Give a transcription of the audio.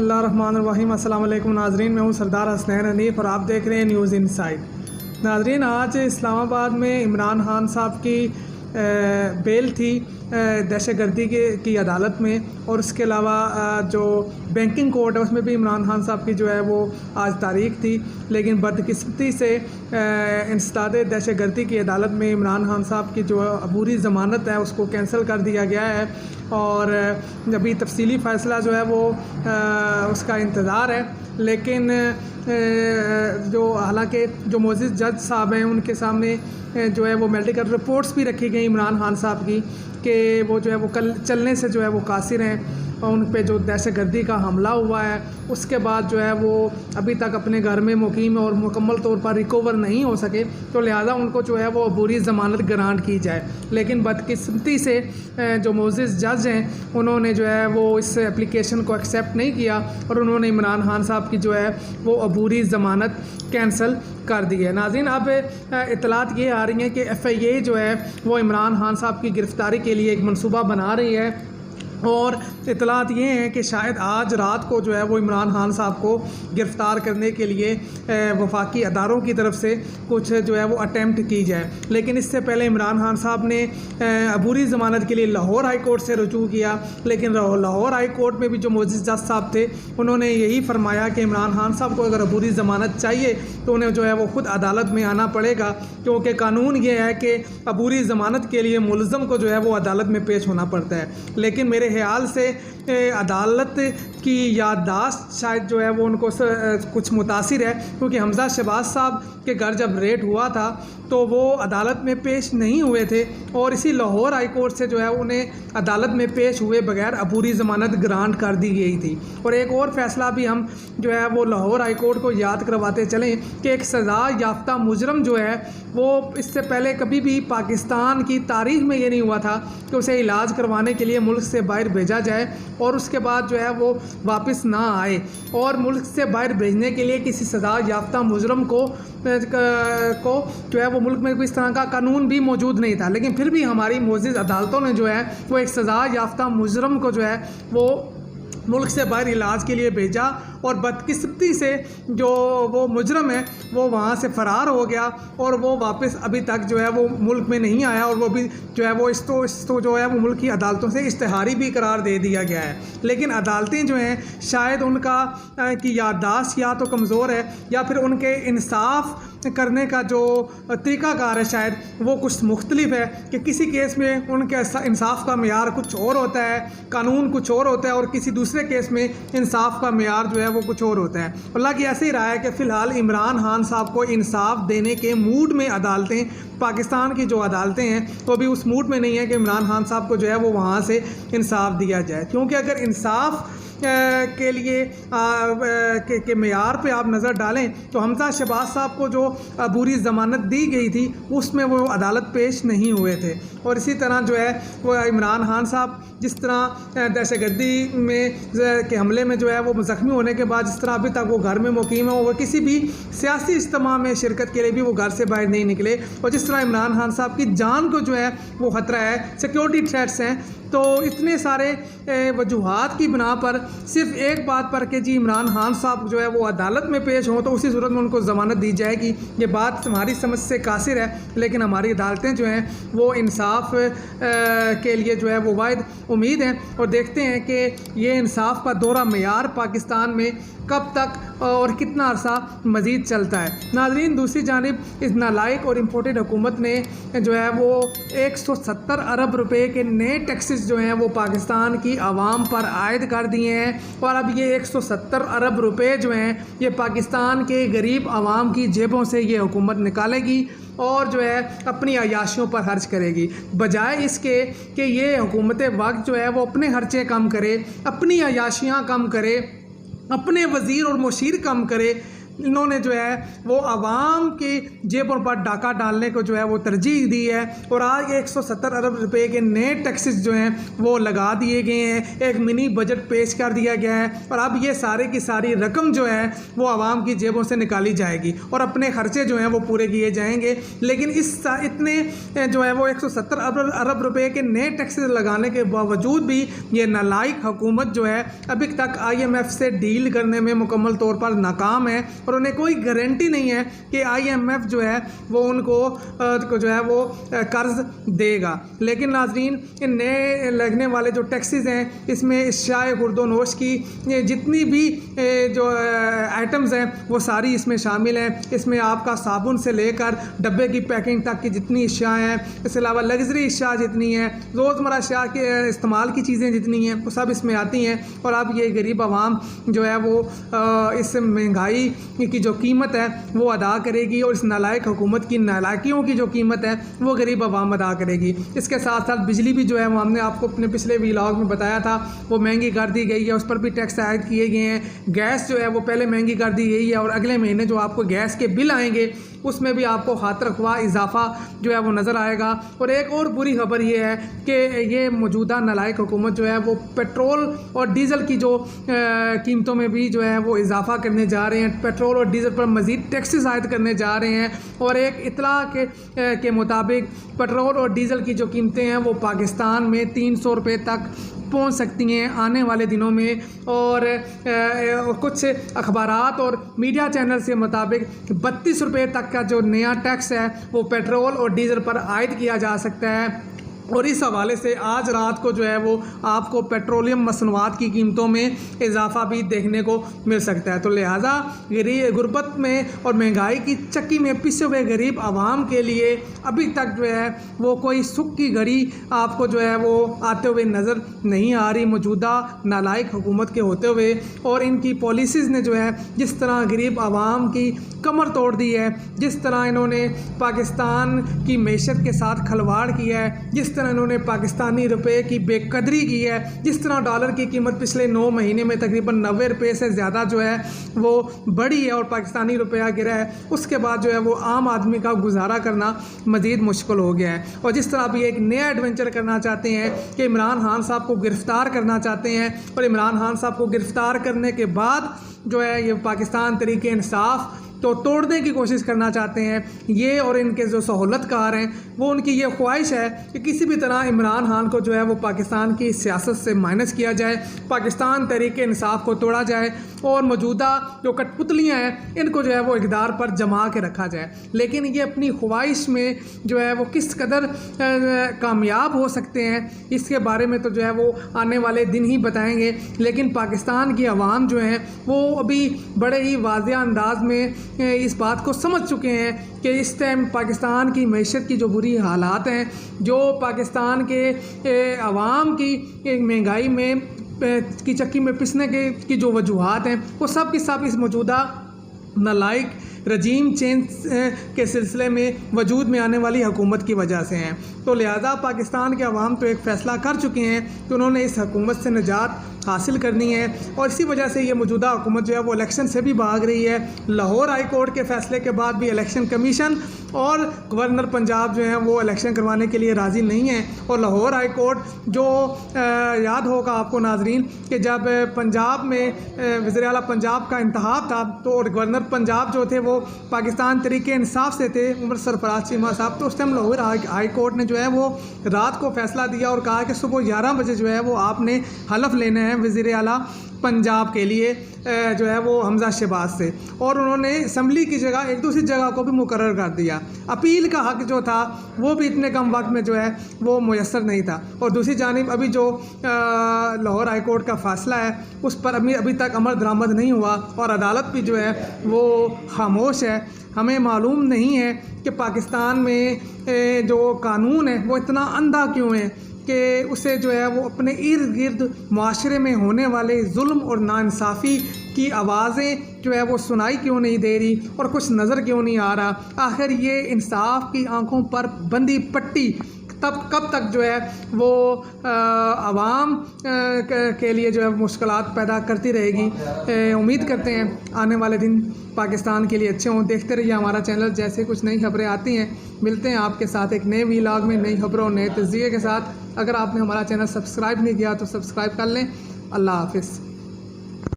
बिस्मिल्लाहिर्रहमानिर्रहीम। अस्सलाम वालेकुम नाजरीन, मैं हूँ सरदार हसनैन हनीफ और आप देख रहे हैं न्यूज़ इनसाइड। नाजरीन, आज इस्लामाबाद में इमरान खान साहब की बेल थी दहशतगर्दी की अदालत में, और उसके अलावा जो बैंकिंग कोर्ट है उसमें भी इमरान खान साहब की जो है वो आज तारीख थी। लेकिन बदकिस्मती से इंसदाद दहशतगर्दी की अदालत में इमरान खान साहब की जो अबूरी ज़मानत है उसको कैंसिल कर दिया गया है, और अभी तफसीली फ़ैसला जो है वो उसका इंतज़ार है। लेकिन जो हालांकि जो मोअज़्ज़िज़ जज साहब हैं उनके सामने जो है वो मेडिकल रिपोर्ट्स भी रखी गई इमरान खान साहब की कि वो जो है वो कल चलने से जो है वो कासिर हैं, और उन पे जो दहशतगर्दी का हमला हुआ है उसके बाद जो है वो अभी तक अपने घर में मुकीम और मुकम्मल तौर पर रिकवर नहीं हो सके, तो लिहाजा उनको जो है वो अबूरी ज़मानत ग्रांट की जाए। लेकिन बदकिस्मती से जो मोअज़्ज़िज़ जज हैं उन्होंने जो है वो इस एप्लीकेशन को एक्सेप्ट नहीं किया, और उन्होंने इमरान खान साहब की जो है वो अबूरी ज़मानत कैंसल कर दी है। नाज़रीन, अब इतलात ये आ रही हैं कि FIA जो है वो इमरान खान साहब की गिरफ़्तारी के लिए एक मंसूबा बना रही है, और इतलात ये हैं कि शायद आज रात को जो है वो इमरान खान साहब को गिरफ़्तार करने के लिए वफाकी अदारों की तरफ से कुछ जो है वो अटैम्प्ट की जाए। लेकिन इससे पहले इमरान खान साहब ने अबूरी ज़मानत के लिए लाहौर हाई कोर्ट से रुजू किया, लेकिन लाहौर हाई कोर्ट में भी जो मोअज़्ज़िज़ जज साहब थे उन्होंने यही फरमाया कि इमरान खान साहब को अगर अबूरी ज़मानत चाहिए तो उन्हें जो है वो ख़ुद अदालत में आना पड़ेगा, क्योंकि कानून ये है कि अबूरी ज़मानत के लिए मुलज़म को जो है वो अदालत में पेश होना पड़ता है। लेकिन मेरे ख्याल से अदालत की याददाश्त शायद जो है वो उनको कुछ मुतासिर है, क्योंकि हमज़ा शहबाज साहब के घर जब रेड हुआ था तो वो अदालत में पेश नहीं हुए थे, और इसी लाहौर हाई कोर्ट से जो है उन्हें अदालत में पेश हुए बगैर अबूरी ज़मानत ग्रांट कर दी गई थी। और एक और फ़ैसला भी हम जो है वो लाहौर हाई कोर्ट को याद करवाते चलें कि एक सज़ा याफ्ता मुजरम जो है वो इससे पहले कभी भी पाकिस्तान की तारीख़ में ये नहीं हुआ था कि उसे इलाज करवाने के लिए मुल्क से बाहर भेजा जाए और उसके बाद जो है वो वापस ना आए, और मुल्क से बाहर भेजने के लिए किसी सज़ा याफ्ता मुजरम को जो है वो मुल्क में कोई इस तरह का कानून भी मौजूद नहीं था। लेकिन फिर भी हमारी मोअज़्ज़िज़ अदालतों ने जो है वो एक सज़ा याफ्ता मुजरम को जो है वो मुल्क से बाहर इलाज के लिए भेजा, और बदकिस्मती से जो वो मुजरम है वो वहाँ से फ़रार हो गया, और वो वापस अभी तक जो है वो मुल्क में नहीं आया, और वो भी जो है वो इसको जो है वो मुल्क की अदालतों से इश्तिहारी भी करार दे दिया गया है। लेकिन अदालतें जो हैं शायद उनका की याददाश्त या तो कमज़ोर है, या फिर उनके इंसाफ करने का जो तरीक़ाकार है शायद वो कुछ मुख्तलिफ है, कि किसी केस में उनके इंसाफ का मेयार कुछ और होता है, कानून कुछ और होता है, और किसी दूसरे केस में इंसाफ का मेयार जो है वो कुछ और होता है। अल्लाह की ऐसे ही रहा है कि फ़िलहाल इमरान खान साहब को इंसाफ देने के मूड में अदालतें, पाकिस्तान की जो अदालतें हैं वो भी उस मूड में नहीं है कि इमरान खान साहब को जो है वो वहाँ से इंसाफ दिया जाए, क्योंकि अगर इंसाफ के लिए के मेयार पे आप नज़र डालें तो हमज़ा शहबाज साहब को जो अबूरी ज़मानत दी गई थी उसमें वो अदालत पेश नहीं हुए थे, और इसी तरह जो है वो इमरान खान साहब जिस तरह दहशतगर्दी में के हमले में जो है वो ज़ख्मी होने के बाद जिस तरह अभी तक वो घर में मुकीम है, वो किसी भी सियासी इज्तिमा में शिरकत के लिए भी वो घर से बाहर नहीं निकले, और जिस तरह इमरान खान साहब की जान को जो है वो ख़तरा है, सिक्योरिटी थ्रेट्स हैं, तो इतने सारे वजूहात की बिना पर सिर्फ एक बात पर कि जी इमरान खान साहब जो है वो अदालत में पेश हों तो उसी सूरत में उनको ज़मानत दी जाएगी, ये बात हमारी समझ से कासिर है। लेकिन हमारी अदालतें जो हैं वो इंसाफ के लिए जो है वो वाहिद उम्मीद हैं, और देखते हैं कि ये इंसाफ का दौरा मेयार पाकिस्तान में कब तक और कितना अरसा मज़ीद चलता है। नाज़रीन, दूसरी जानिब इस नालायक और इम्पोर्टेड हुकूमत ने जो है वो 170 अरब रुपए के नए टैक्सेस जो हैं वो पाकिस्तान की आवाम पर आयद कर दिए हैं, और अब ये 170 अरब रुपए जो हैं ये पाकिस्तान के गरीब आवाम की जेबों से ये हुकूमत निकालेगी और जो है अपनी अयाशियों पर खर्च करेगी, बजाय इसके कि ये हुकूमत वक्त जो है वो अपने खर्चे कम करे, अपनी अयाशियाँ कम करे, अपने वज़ीर और मुशीर कम करे, इन्होंने जो है वो आवाम की जेबों पर डाका डालने को जो है वो तरजीह दी है और आज 170 अरब रुपए के नए टैक्सेस जो हैं वो लगा दिए गए हैं। एक मिनी बजट पेश कर दिया गया है और अब ये सारे की सारी रकम जो है वो आवाम की जेबों से निकाली जाएगी और अपने खर्चे जो हैं वो पूरे किए जाएंगे। लेकिन इतने जो है वो 170 अरब रुपए के नए टैक्सेस लगाने के बावजूद भी ये नालायक हुकूमत जो है अभी तक IMF से डील करने में मुकम्मल तौर पर नाकाम है और उन्हें कोई गारंटी नहीं है कि IMF जो है वो उनको जो है वो कर्ज देगा। लेकिन नाजरीन, इन नए लगने वाले जो टैक्सेस हैं इसमें शाय खुर्दोनोश की जितनी भी जो आइटम्स हैं वो सारी इसमें शामिल हैं। इसमें आपका साबुन से लेकर डब्बे की पैकिंग तक की जितनी अशिया हैं, इसके अलावा लग्जरी अशिया जितनी हैं, रोज़मर्रा अशिया के इस्तेमाल की चीज़ें जितनी हैं वो सब इसमें आती हैं। और अब ये गरीब आवाम जो है वो इस महंगाई की जो कीमत है वो अदा करेगी और इस नालायक हुकूमत की नालायकियों की जो कीमत है वो गरीब आवाम अदा करेगी। इसके साथ साथ बिजली भी जो है वो हमने आपको अपने पिछले व्लॉग में बताया था वो महंगी कर दी गई है, उस पर भी टैक्स आयद किए गए हैं। गैस जो है वो पहले महंगी कर दी गई है और अगले महीने जो आपको गैस के बिल आएंगे उसमें भी आपको खातिर ख्वाह इजाफा जो है वो नज़र आएगा। और एक और बुरी खबर ये है कि ये मौजूदा नालायक हुकूमत जो है वो पेट्रोल और डीज़ल की जो कीमतों में भी जो है वो इजाफा करने जा रहे हैं। पेट्रोल और डीज़ल पर मज़ीद टैक्सेस आयद करने जा रहे हैं और एक इतला के मुताबिक पेट्रोल और डीज़ल की जो कीमतें हैं वो पाकिस्तान में 300 रुपये तक पहुंच सकती हैं आने वाले दिनों में। और कुछ अखबारात और मीडिया चैनल से मुताबिक 32 रुपये तक का जो नया टैक्स है वो पेट्रोल और डीज़ल पर आयद किया जा सकता है। और इस हवाले से आज रात को जो है वो आपको पेट्रोलियम मसनूआत की कीमतों में इजाफा भी देखने को मिल सकता है। तो लिहाजा गुर्बत में और महंगाई की चक्की में पिसे हुए गरीब आवाम के लिए अभी तक जो है वो कोई सुख की घड़ी आपको जो है वो आते हुए नज़र नहीं आ रही मौजूदा नालायक हुकूमत के होते हुए। और इनकी पॉलिसीज़ ने जो है जिस तरह गरीब आवाम की कमर तोड़ दी है, जिस तरह इन्होंने पाकिस्तान की मैशत के साथ खलवाड़ किया है, जिस तरह इन्होंने पाकिस्तानी रुपए की बेकदरी की है, जिस तरह डॉलर की कीमत पिछले 9 महीने में तकरीबन 90 रुपये से ज़्यादा जो है वो बढ़ी है और पाकिस्तानी रुपया गिरा है, उसके बाद जो है वो आम आदमी का गुजारा करना मज़ीद मुश्किल हो गया है। और जिस तरह अभी एक नया एडवेंचर करना चाहते हैं कि इमरान खान साहब को गिरफ़्तार करना चाहते हैं और इमरान खान साहब को गिरफ़्तार करने के बाद जो है ये पाकिस्तान तरीके इंसाफ तो तोड़ने की कोशिश करना चाहते हैं। ये और इनके जो सहूलतकार हैं वो उनकी ये ख्वाहिश है कि किसी भी तरह इमरान खान को जो है वो पाकिस्तान की सियासत से माइनस किया जाए, पाकिस्तान तरीके इंसाफ को तोड़ा जाए और मौजूदा जो कठपुतलियाँ हैं इनको जो है वो इक़्तिदार पर जमा के रखा जाए। लेकिन ये अपनी ख्वाहिश में जो है वो किस कदर कामयाब हो सकते हैं इसके बारे में तो जो है वो आने वाले दिन ही बताएंगे। लेकिन पाकिस्तान की आवाम जो है वो अभी बड़े ही वाज़ेह अंदाज में इस बात को समझ चुके हैं कि इस टाइम पाकिस्तान की मैशत की जो बुरी हालात हैं, जो पाकिस्तान के आवाम की महंगाई में की चक्की में पिसने की जो वजूहात हैं वो सब की सब इस मौजूदा नालायक रजीम चेंज के सिलसिले में वजूद में आने वाली हुकूमत की वजह से हैं। तो लिहाजा पाकिस्तान के अवाम तो एक फ़ैसला कर चुके हैं कि उन्होंने इस हुकूमत से निजात हासिल करनी है और इसी वजह से ये मौजूदा हुकूमत जो है वो इलेक्शन से भी भाग रही है। लाहौर हाई कोर्ट के फ़ैसले के बाद भी इलेक्शन कमीशन और गवर्नर पंजाब जो हैं वो इलेक्शन करवाने के लिए राज़ी नहीं है। और लाहौर हाई कोर्ट जो याद होगा आपको नाजरीन कि जब पंजाब में वज़ीर आला पंजाब का इंतखाब था तो और गवर्नर पंजाब जो थे वो पाकिस्तान तरीके इंसाफ से थे, उमर सरफराज चीमा साहब, तो उस टाइम लाहौर हाई कोर्ट ने जो है वो रात को फ़ैसला दिया और कहा कि सुबह 11 बजे जो है वो आपने हलफ लेना है वज़ीर आला पंजाब के लिए जो है वो हमजा शहबाज से। और उन्होंने असम्बली की जगह एक दूसरी जगह को भी मुकर्रर कर दिया। अपील का हक़ जो था वो भी इतने कम वक्त में जो है वो मुयस्सर नहीं था। और दूसरी जानिब अभी जो लाहौर हाई कोर्ट का फ़ैसला है उस पर अभी तक अमल दरामद नहीं हुआ और अदालत भी जो है वो खामोश है। हमें मालूम नहीं है कि पाकिस्तान में जो कानून है वो इतना अंधा क्यों है कि उसे जो है वो अपने इर्द गिर्द माशरे में होने वाले जुल्म और नाइंसाफ़ी की आवाज़ें जो है वो सुनाई क्यों नहीं दे रही और कुछ नज़र क्यों नहीं आ रहा। आखिर ये इंसाफ की आंखों पर बंदी पट्टी तब कब तक जो है वो आवाम के लिए जो है मुश्किलात पैदा करती रहेगी। उम्मीद करते हैं आने वाले दिन पाकिस्तान के लिए अच्छे हों। देखते रहिए हमारा चैनल, जैसे कुछ नई खबरें आती हैं मिलते हैं आपके साथ एक नए व्लॉग में, नई खबरों नए तज़किये के साथ। अगर आपने हमारा चैनल सब्सक्राइब नहीं किया तो सब्सक्राइब कर लें। अल्लाह हाफ़िज़।